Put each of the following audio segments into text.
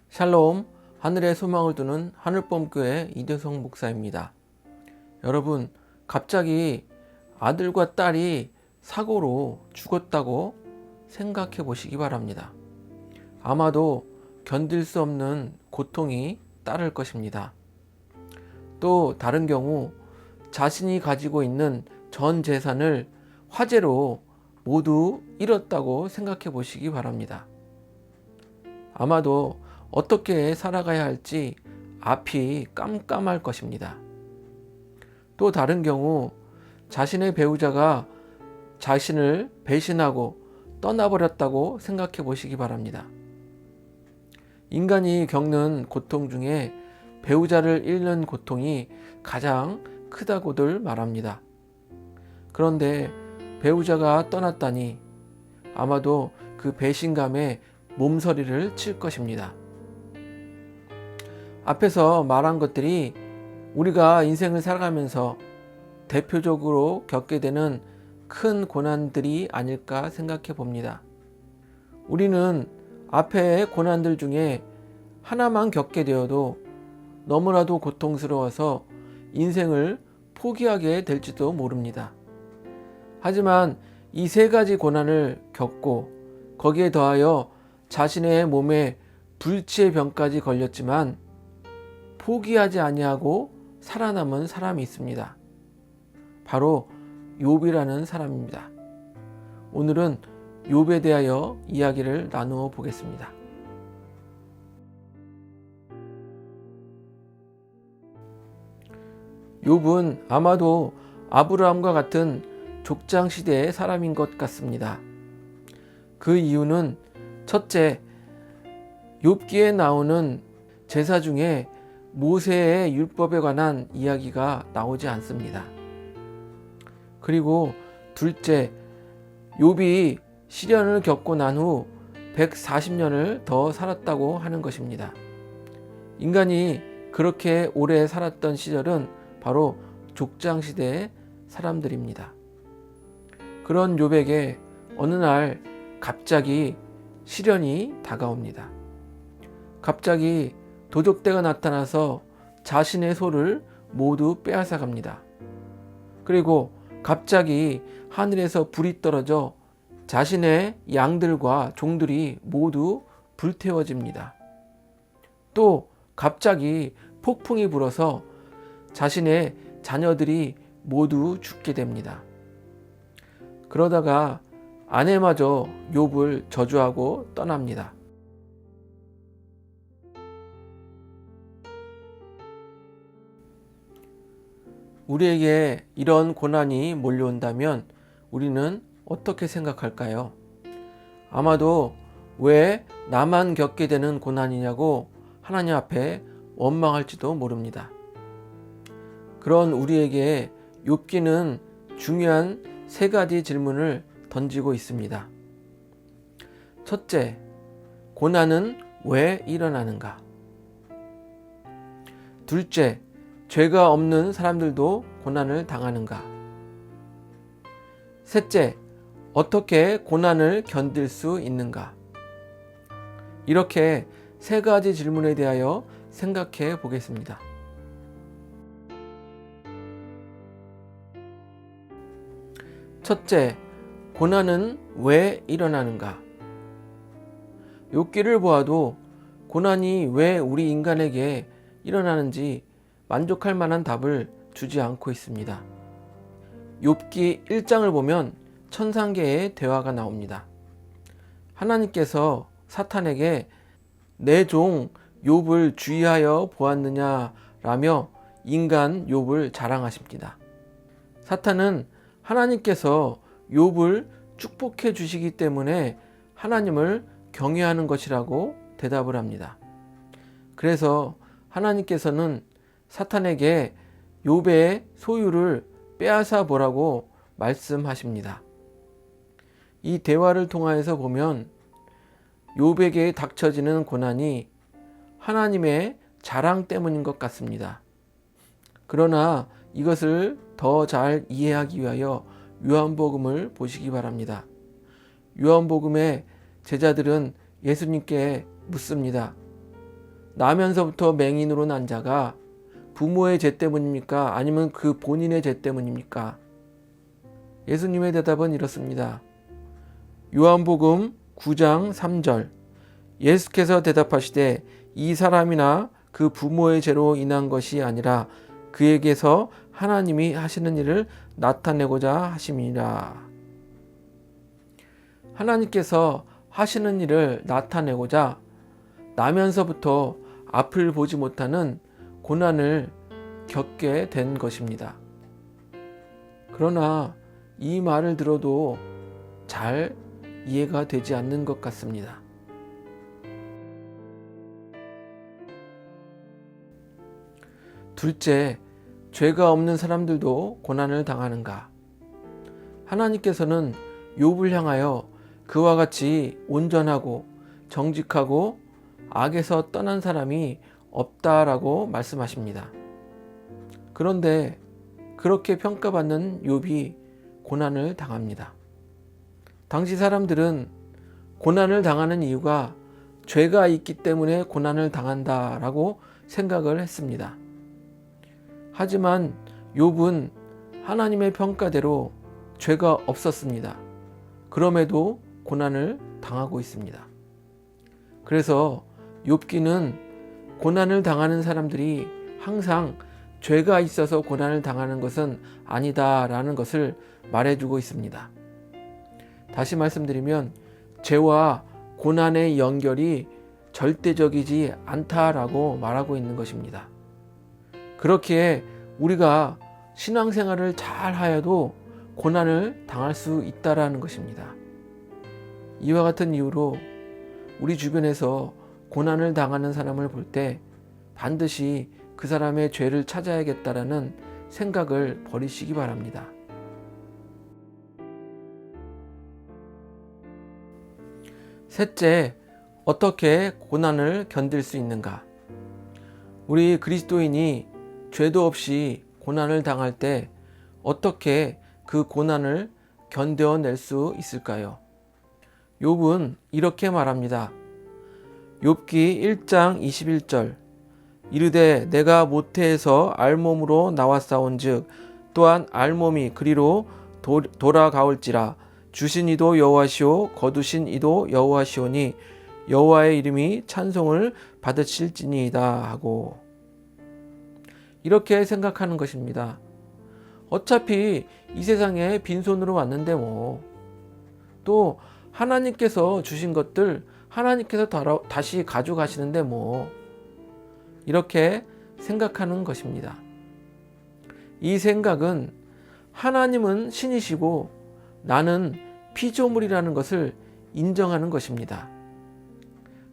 샬롬, 하늘에 소망을 두는 하늘봄교회 이대성 목사입니다. 여러분, 갑자기 아들과 딸이 사고로 죽었다고 생각해 보시기 바랍니다. 아마도 견딜 수 없는 고통이 따를 것입니다. 또 다른 경우 자신이 가지고 있는 전 재산을 화재로 모두 잃었다고 생각해 보시기 바랍니다. 아마도 어떻게 살아가야 할지 앞이 깜깜할 것입니다. 또 다른 경우 자신의 배우자가 자신을 배신하고 떠나버렸다고 생각해 보시기 바랍니다. 인간이 겪는 고통 중에 배우자를 잃는 고통이 가장 크다고들 말합니다. 그런데 배우자가 떠났다니 아마도 그 배신감에 몸서리를 칠 것입니다. 앞에서 말한 것들이 우리가 인생을 살아가면서 대표적으로 겪게 되는 큰 고난들이 아닐까 생각해 봅니다. 우리는 앞의 고난들 중에 하나만 겪게 되어도 너무나도 고통스러워서 인생을 포기하게 될지도 모릅니다. 하지만 이 세 가지 고난을 겪고 거기에 더하여 자신의 몸에 불치의 병까지 걸렸지만 포기하지 아니하고 살아남은 사람이 있습니다. 바로 욥이라는 사람입니다. 오늘은 욥에 대하여 이야기를 나누어 보겠습니다. 욥은 아마도 아브라함과 같은 족장 시대의 사람인 것 같습니다. 그 이유는 첫째, 욥기에 나오는 제사 중에 모세의 율법에 관한 이야기가 나오지 않습니다. 그리고 둘째, 욥이 시련을 겪고 난 후 140년을 더 살았다고 하는 것입니다. 인간이 그렇게 오래 살았던 시절은 바로 족장 시대의 사람들입니다. 그런 욥에게 어느 날 갑자기 시련이 다가옵니다. 갑자기 도적대가 나타나서 자신의 소를 모두 빼앗아 갑니다. 그리고 갑자기 하늘에서 불이 떨어져 자신의 양들과 종들이 모두 불태워집니다. 또 갑자기 폭풍이 불어서 자신의 자녀들이 모두 죽게 됩니다. 그러다가 아내마저 욥을 저주하고 떠납니다. 우리에게 이런 고난이 몰려온다면 우리는 어떻게 생각할까요? 아마도 왜 나만 겪게 되는 고난이냐고 하나님 앞에 원망할지도 모릅니다. 그런 우리에게 욥기는 중요한 세 가지 질문을 던지고 있습니다. 첫째, 고난은 왜 일어나는가? 둘째, 죄가 없는 사람들도 고난을 당하는가? 셋째, 어떻게 고난을 견딜 수 있는가? 이렇게 세 가지 질문에 대하여 생각해 보겠습니다. 첫째, 고난은 왜 일어나는가? 욥기를 보아도 고난이 왜 우리 인간에게 일어나는지 만족할 만한 답을 주지 않고 있습니다. 욥기 1장을 보면 천상계의 대화가 나옵니다. 하나님께서 사탄에게 내 종 욥을 주의하여 보았느냐라며 인간 욥을 자랑하십니다. 사탄은 하나님께서 욥을 축복해 주시기 때문에 하나님을 경외하는 것이라고 대답을 합니다. 그래서 하나님께서는 사탄에게 욥의 소유를 빼앗아 보라고 말씀하십니다. 이 대화를 통하여서 보면 욥에게 닥쳐지는 고난이 하나님의 자랑 때문인 것 같습니다. 그러나 이것을 더 잘 이해하기 위하여 요한복음을 보시기 바랍니다. 요한복음의 제자들은 예수님께 묻습니다. 나면서부터 맹인으로 난 자가 부모의 죄 때문입니까? 아니면 그 본인의 죄 때문입니까? 예수님의 대답은 이렇습니다. 요한복음 9장 3절 예수께서 대답하시되 이 사람이나 그 부모의 죄로 인한 것이 아니라 그에게서 하나님이 하시는 일을 나타내고자 하심이라. 하나님께서 하시는 일을 나타내고자 나면서부터 앞을 보지 못하는 고난을 겪게 된 것입니다. 그러나 이 말을 들어도 잘 이해가 되지 않는 것 같습니다. 둘째, 죄가 없는 사람들도 고난을 당하는가? 하나님께서는 욥을 향하여 그와 같이 온전하고 정직하고 악에서 떠난 사람이 없다라고 말씀하십니다. 그런데 그렇게 평가받는 욥이 고난을 당합니다. 당시 사람들은 고난을 당하는 이유가 죄가 있기 때문에 고난을 당한다라고 생각을 했습니다. 하지만 욥은 하나님의 평가대로 죄가 없었습니다. 그럼에도 고난을 당하고 있습니다. 그래서 욥기는 고난을 당하는 사람들이 항상 죄가 있어서 고난을 당하는 것은 아니다라는 것을 말해주고 있습니다. 다시 말씀드리면 죄와 고난의 연결이 절대적이지 않다라고 말하고 있는 것입니다. 그렇기에 우리가 신앙생활을 잘 하여도 고난을 당할 수 있다라는 것입니다. 이와 같은 이유로 우리 주변에서 고난을 당하는 사람을 볼 때 반드시 그 사람의 죄를 찾아야겠다라는 생각을 버리시기 바랍니다. 셋째, 어떻게 고난을 견딜 수 있는가? 우리 그리스도인이 죄도 없이 고난을 당할 때 어떻게 그 고난을 견뎌낼 수 있을까요? 욥은 이렇게 말합니다. 욥기 1장 21절 이르되 내가 모태에서 알몸으로 나왔사온즉 또한 알몸이 그리로 돌아가올지라 주신 이도 여호와시오 거두신 이도 여호와시오니 여호와의 이름이 찬송을 받으실지니이다 하고 이렇게 생각하는 것입니다. 어차피 이 세상에 빈손으로 왔는데 또 하나님께서 주신 것들 하나님께서 다시 가져가시는데 이렇게 생각하는 것입니다. 이 생각은 하나님은 신이시고 나는 피조물이라는 것을 인정하는 것입니다.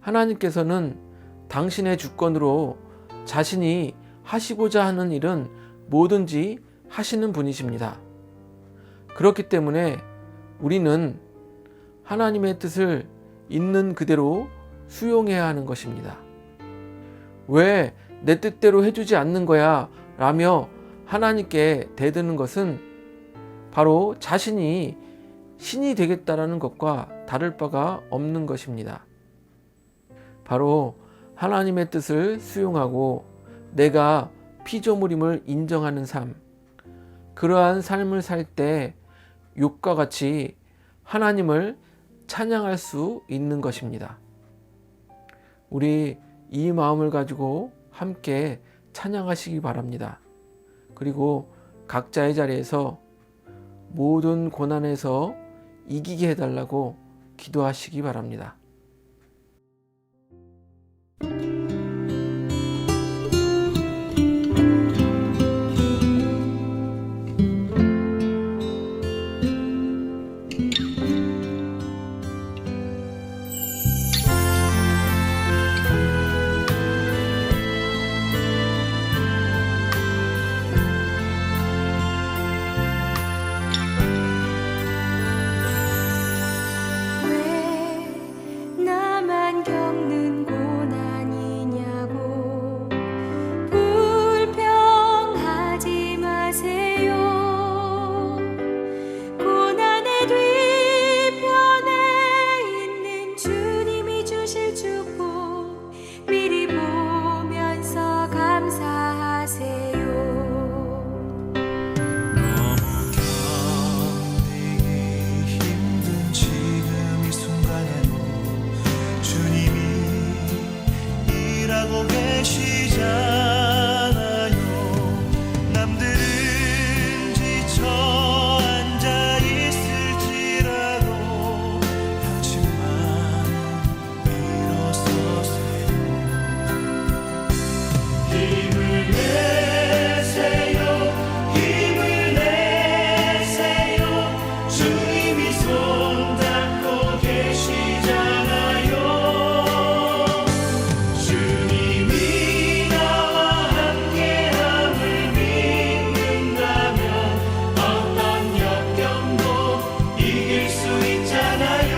하나님께서는 당신의 주권으로 자신이 하시고자 하는 일은 뭐든지 하시는 분이십니다. 그렇기 때문에 우리는 하나님의 뜻을 있는 그대로 수용해야 하는 것입니다. 왜 내 뜻대로 해주지 않는 거야? 라며 하나님께 대드는 것은 바로 자신이 신이 되겠다라는 것과 다를 바가 없는 것입니다. 바로 하나님의 뜻을 수용하고 내가 피조물임을 인정하는 삶, 그러한 삶을 살 때 욥과 같이 하나님을 찬양할 수 있는 것입니다. 우리 이 마음을 가지고 함께 찬양하시기 바랍니다. 그리고 각자의 자리에서 모든 고난에서 이기게 해달라고 기도하시기 바랍니다. 왜 나만 겪는 고난이 뒤편에 있는 주님이 주실 축복 미리 보면서 감사하세요. 너무 견디기 힘든 지금 이 순간에도 주님이 일하고 계시잖아요. 남들은 지쳐 앉아 있을지라도 당신만은 일어서세요. 힘을 내세요. 힘을 내세요. 주님이 손 잡고 계시잖아요. 주님이 나와 함께함을 믿는다면 어떤 역경도 이길 수 있잖아요.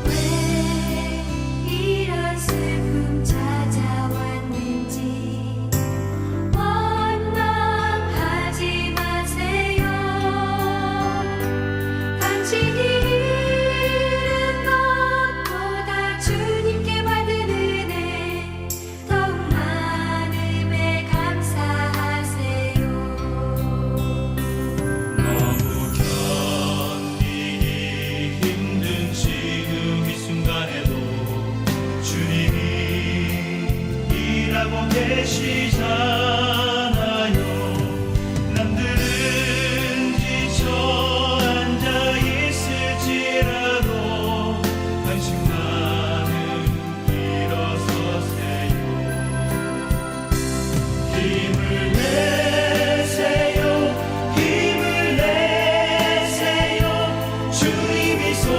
왜 이런 슬픔 찾아왔는지 원망하지 마세요. 당신이 잃은 것보다 주님께 받은 은혜 더욱 많음에 감사하세요. 너무 견디기 힘든 지금 이 순간에도 주님이 일하고 계시잖아요. 남들은 지쳐 앉아 있을지라도 당신만은 일어서세요. 힘을 내세요. 힘을 내세요. 주님이 손